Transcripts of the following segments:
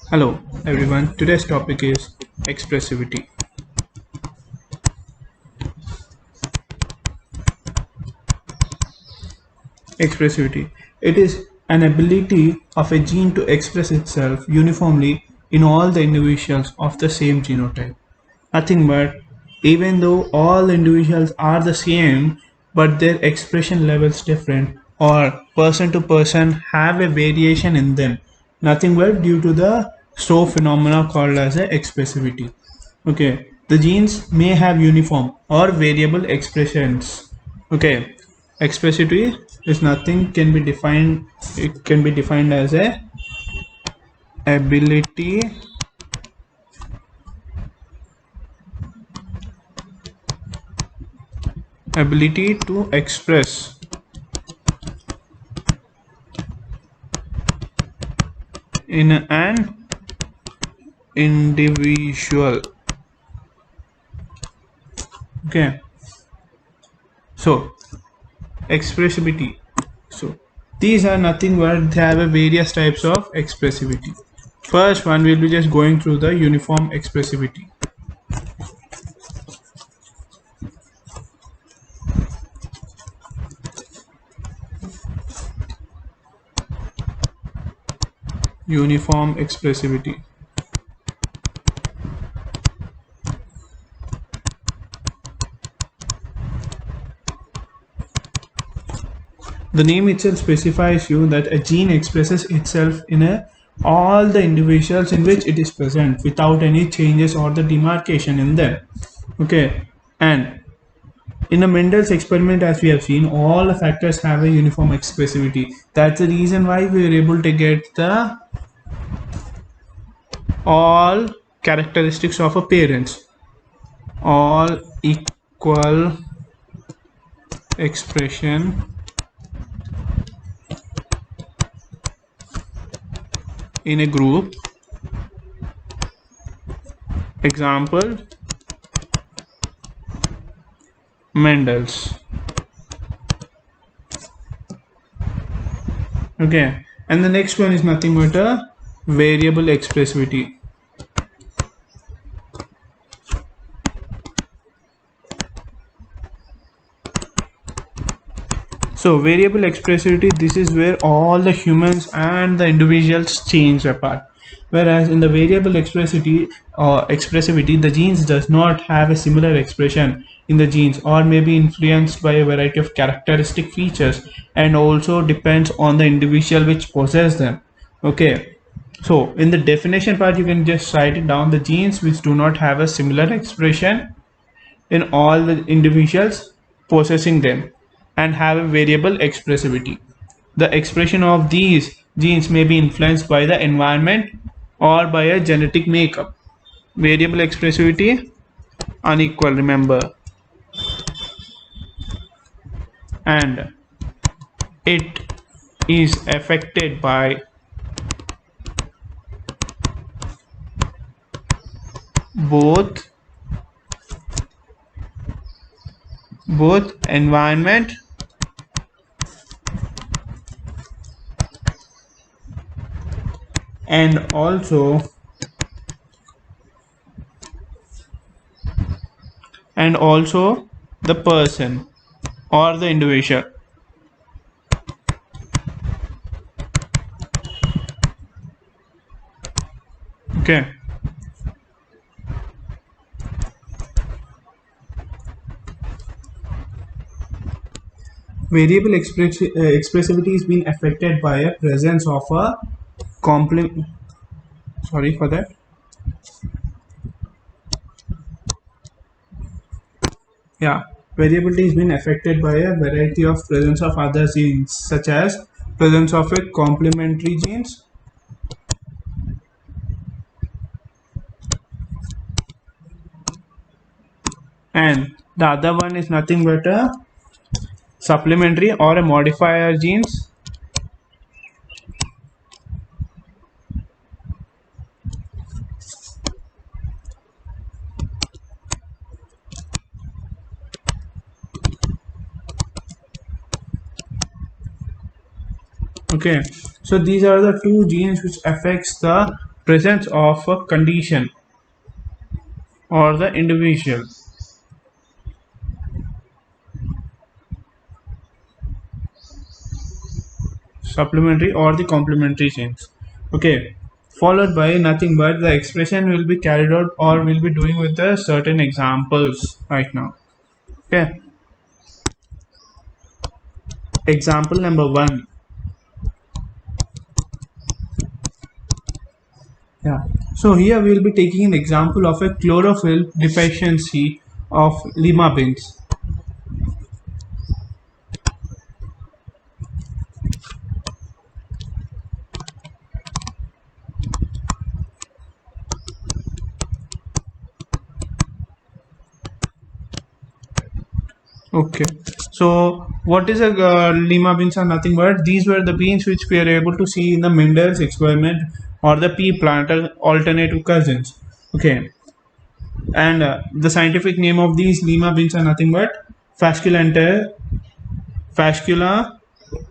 Hello everyone, today's topic is expressivity. Expressivity. It is an ability of a gene to express itself uniformly in all the individuals of the same genotype. Nothing but, even though all individuals are the same, but their expression levels different or person to person have a variation in them. Nothing but due to the slow phenomena called as a expressivity. Okay, the genes may have uniform or variable expressions. Okay, expressivity is nothing can be defined. It can be defined as a ability to express in an individual. Okay, so expressivity. So these are nothing but they have a various types of expressivity. First one, we'll be just going through the uniform expressivity. Uniform expressivity. The name itself specifies you that a gene expresses itself in all the individuals in which it is present without any changes or the demarcation in them. Okay, and in a Mendel's experiment, as we have seen, all the factors have a uniform expressivity. That's the reason why we are able to get the all characteristics of a parents, all equal expression in a group. Example, Mendel's. Okay, and the next one is nothing but a variable expressivity. So variable expressivity, this is where all the humans and the individuals change apart. Whereas in the variable expressivity, the genes does not have a similar expression in the genes or may be influenced by a variety of characteristic features and also depends on the individual which possess them. Okay. So in the definition part, you can just write it down: the genes which do not have a similar expression in all the individuals possessing them and have a variable expressivity. The expression of these genes may be influenced by the environment or by a genetic makeup. Variable expressivity, unequal, remember, and it is affected by both environment and also the person or the individual. Okay. Variable expressivity is being affected by a presence of a complement. Sorry for that. Yeah, variability is being affected by a variety of presence of other genes, such as presence of a complementary genes and the other one is nothing but a supplementary or a modifier genes. Okay, so these are the two genes which affects the presence of a condition or the individual supplementary or the complementary genes. Okay, followed by nothing but the expression will be carried out or will be doing with the certain examples right now. Okay, example number one. Yeah, so here we will be taking an example of a chlorophyll deficiency of lima beans. Okay, so what is a lima beans are nothing but these were the beans which we are able to see in the Mendel's experiment or the pea plant alternative cousins. Okay, and the scientific name of these lima beans are nothing but Fasculenta Fascula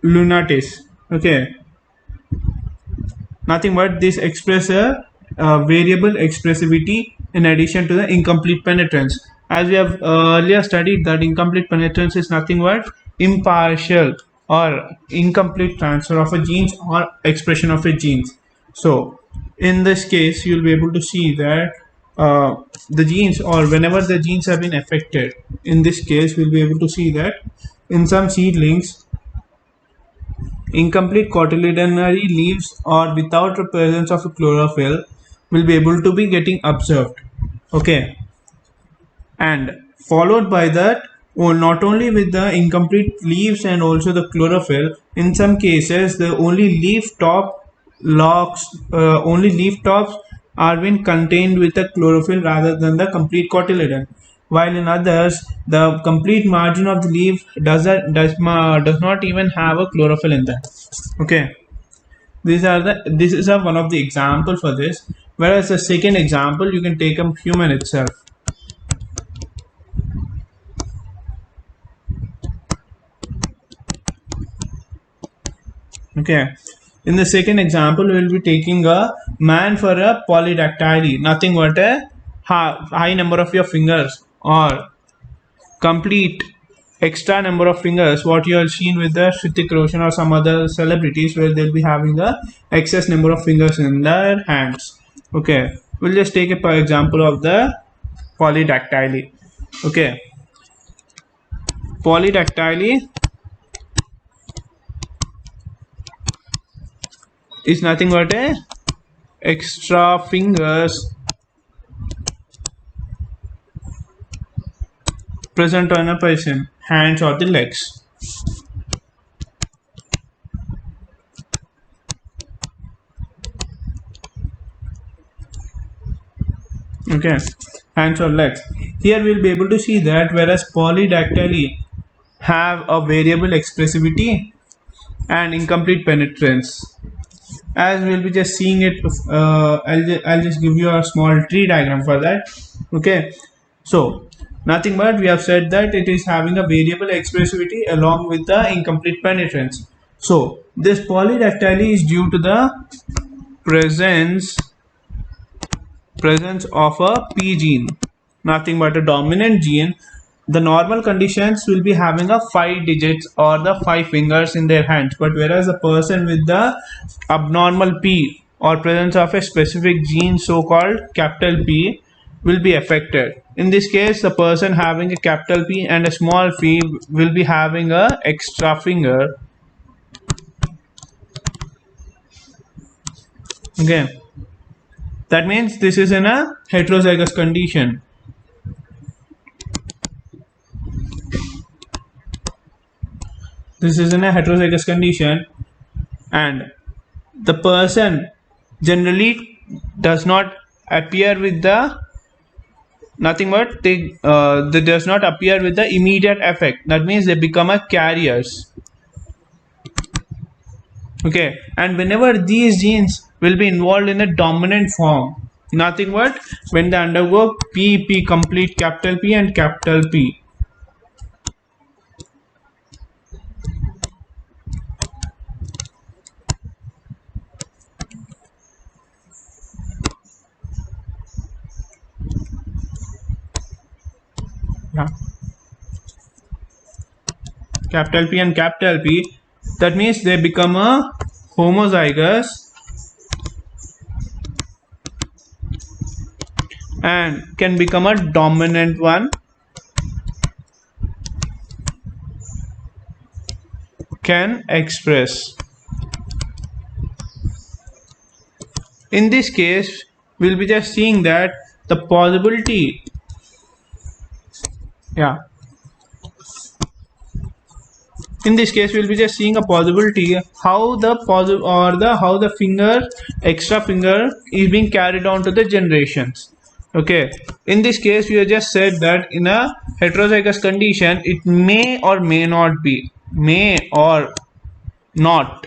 lunatis. Okay, nothing but this express a variable expressivity in addition to the incomplete penetrance. As we have earlier studied that incomplete penetrance is nothing but impartial or incomplete transfer of a genes or expression of a genes. So in this case you'll be able to see that the genes or whenever the genes have been affected, in this case we'll be able to see that in some seedlings incomplete cotyledonary leaves or without the presence of chlorophyll will be able to be getting observed. Okay, and followed by that, well, not only with the incomplete leaves and also the chlorophyll, in some cases the only leaf tops are being contained with the chlorophyll rather than the complete cotyledon, while in others the complete margin of the leaf does not even have a chlorophyll in that. Okay, this is one of the example for this, whereas the second example you can take a human itself. Okay, in the second example we will be taking a man for a polydactyly, nothing but a high number of your fingers or complete extra number of fingers, what you have seen with the Hrithik Roshan or some other celebrities where they'll be having a excess number of fingers in their hands. Okay, we'll just take a example of the polydactyly. Okay, polydactyly is nothing but a extra fingers present on a person, hands or the legs. Okay, hands or legs. Here we'll be able to see that whereas polydactyly have a variable expressivity and incomplete penetrance. As we'll be just seeing it, I'll just give you a small tree diagram for that. Okay, so nothing but we have said that it is having a variable expressivity along with the incomplete penetrance. So this polydactyly is due to the presence of a P gene, nothing but a dominant gene. The normal conditions will be having a 5 digits or the 5 fingers in their hands, but whereas a person with the abnormal P or presence of a specific gene so called capital P will be affected. In this case, the person having a capital P and a small p will be having a extra finger. Okay, that means this is in a heterozygous condition. This is in a heterozygous condition, and the person generally does not appear with the nothing but they does not appear with the immediate effect. That means they become a carriers. Okay, and whenever these genes will be involved in a dominant form, nothing but when they undergo PP complete capital P and capital P. Yeah, capital P and capital P. That means they become a homozygous and can become a dominant one, can express. In this case, we'll be just seeing that the possibility, yeah, in this case we'll be just seeing a possibility how the positive or the how the finger extra finger is being carried on to the generations. Okay, in this case we have just said that in a heterozygous condition it may or may not be, not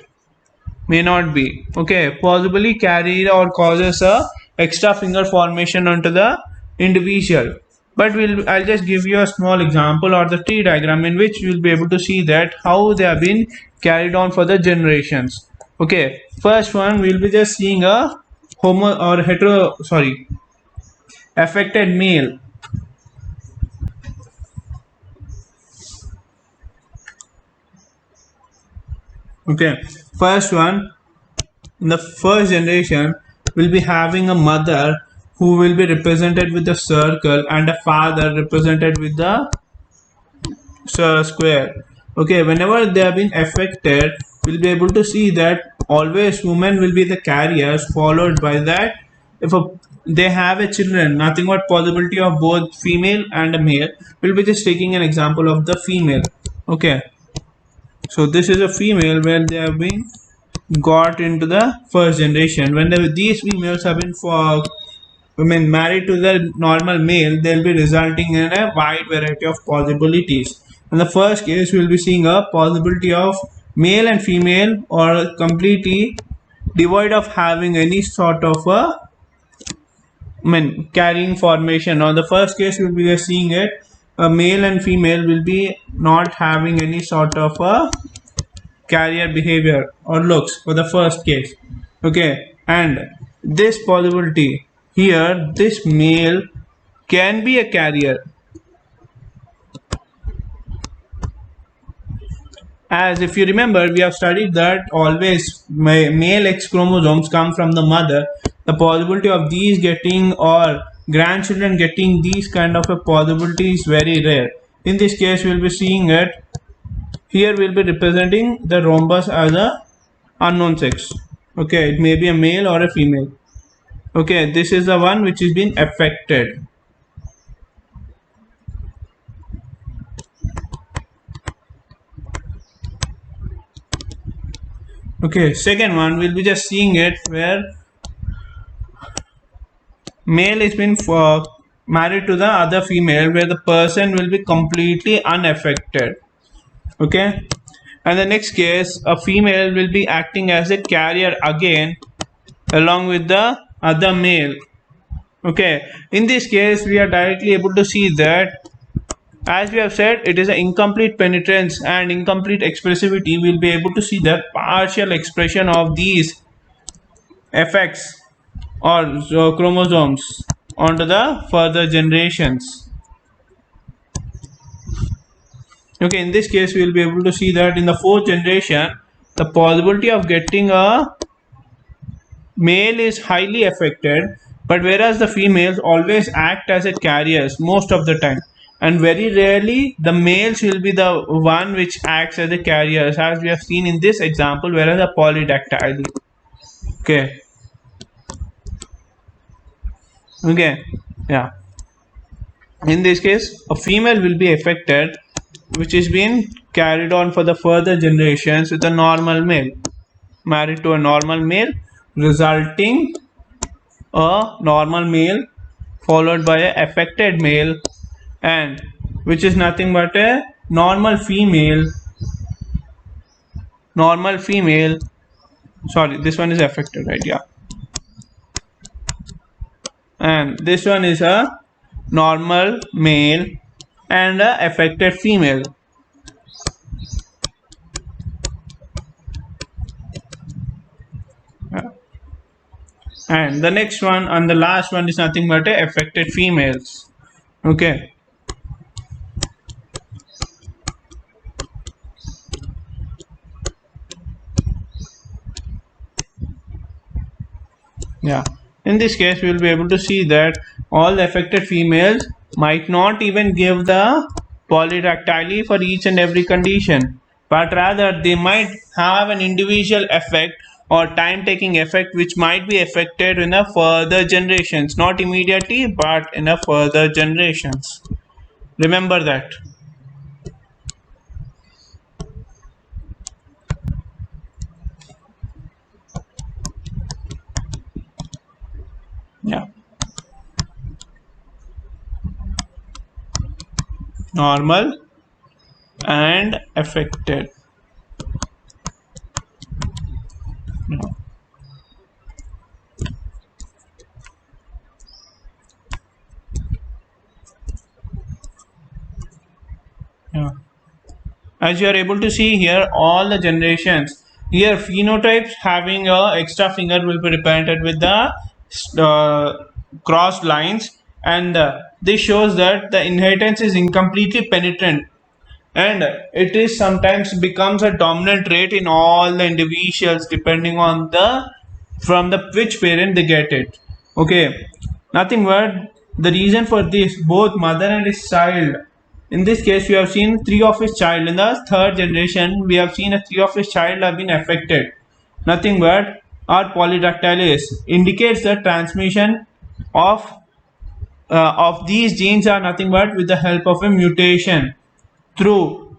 may not be, okay, possibly carried or causes a extra finger formation onto the individual. But I'll just give you a small example or the tree diagram in which you'll be able to see that how they have been carried on for the generations. Okay, first one we'll be just seeing a homo or hetero, sorry, affected male. Okay, first one, in the first generation will be having a mother who will be represented with the circle and a father represented with the square. Okay, whenever they have been affected we'll be able to see that always women will be the carriers, followed by that if they have a children, nothing but possibility of both female and a male. We'll be just taking an example of the female. Okay, so this is a female where they have been got into the first generation. When these females have been for women married to the normal male, they'll be resulting in a wide variety of possibilities. In the first case, we'll be seeing a possibility of male and female or completely devoid of having any sort of a carrying formation. On the first case, we'll be seeing it a male and female will be not having any sort of a carrier behavior or looks for the first case. Okay, and this possibility here, this male can be a carrier, as if you remember we have studied that always male X chromosomes come from the mother. The possibility of these getting or grandchildren getting these kind of a possibility is very rare. In this case we'll be seeing it here, we'll be representing the rhombus as a unknown sex. Okay, it may be a male or a female. Okay, this is the one which is being affected. Okay, second one we'll be just seeing it where male is been married to the other female where the person will be completely unaffected. Okay, and the next case a female will be acting as a carrier again along with the other male. Okay, in this case we are directly able to see that, as we have said, it is an incomplete penetrance and incomplete expressivity. We'll be able to see the partial expression of these effects or chromosomes onto the further generations. Okay, in this case we will be able to see that in the fourth generation the possibility of getting a male is highly affected, but whereas the females always act as a carriers most of the time, and very rarely the males will be the one which acts as a carriers, as we have seen in this example, whereas a polydactyly. Okay, okay, yeah, in this case a female will be affected which is being carried on for the further generations with a normal male, married to a normal male, resulting a normal male followed by a affected male, and which is nothing but a normal female, sorry, this one is affected, right? Yeah, and this one is a normal male and a affected female. And the next one and the last one is nothing but a affected females. Okay, Yeah. In this case, we will be able to see that all the affected females might not even give the polydactyly for each and every condition, but rather they might have an individual effect or time taking effect which might be affected in a further generations, not immediately, but in a further generations. Remember that. Yeah. Normal and affected. Yeah. Yeah. As you are able to see here, all the generations here, phenotypes having a extra finger will be represented with the crossed lines, and this shows that the inheritance is incompletely penetrant, and it is sometimes becomes a dominant trait in all the individuals depending on the from the which parent they get it. Okay, nothing but the reason for this, both mother and his child. In this case, we have seen three of his child. In the third generation, we have seen a three of his child have been affected. Nothing but our polydactylis indicates the transmission of these genes are nothing but with the help of a mutation through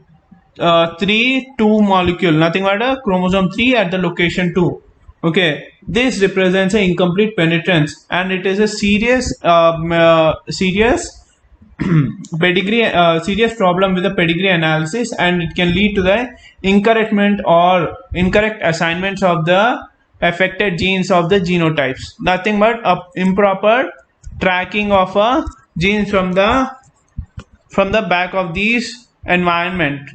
3 2 molecule, nothing but a chromosome 3 at the location 2. Okay, this represents an incomplete penetrance, and it is a serious pedigree, serious problem with the pedigree analysis, and it can lead to the incorrectment or incorrect assignments of the affected genes of the genotypes. Nothing but a improper tracking of a genes from the back of these environment.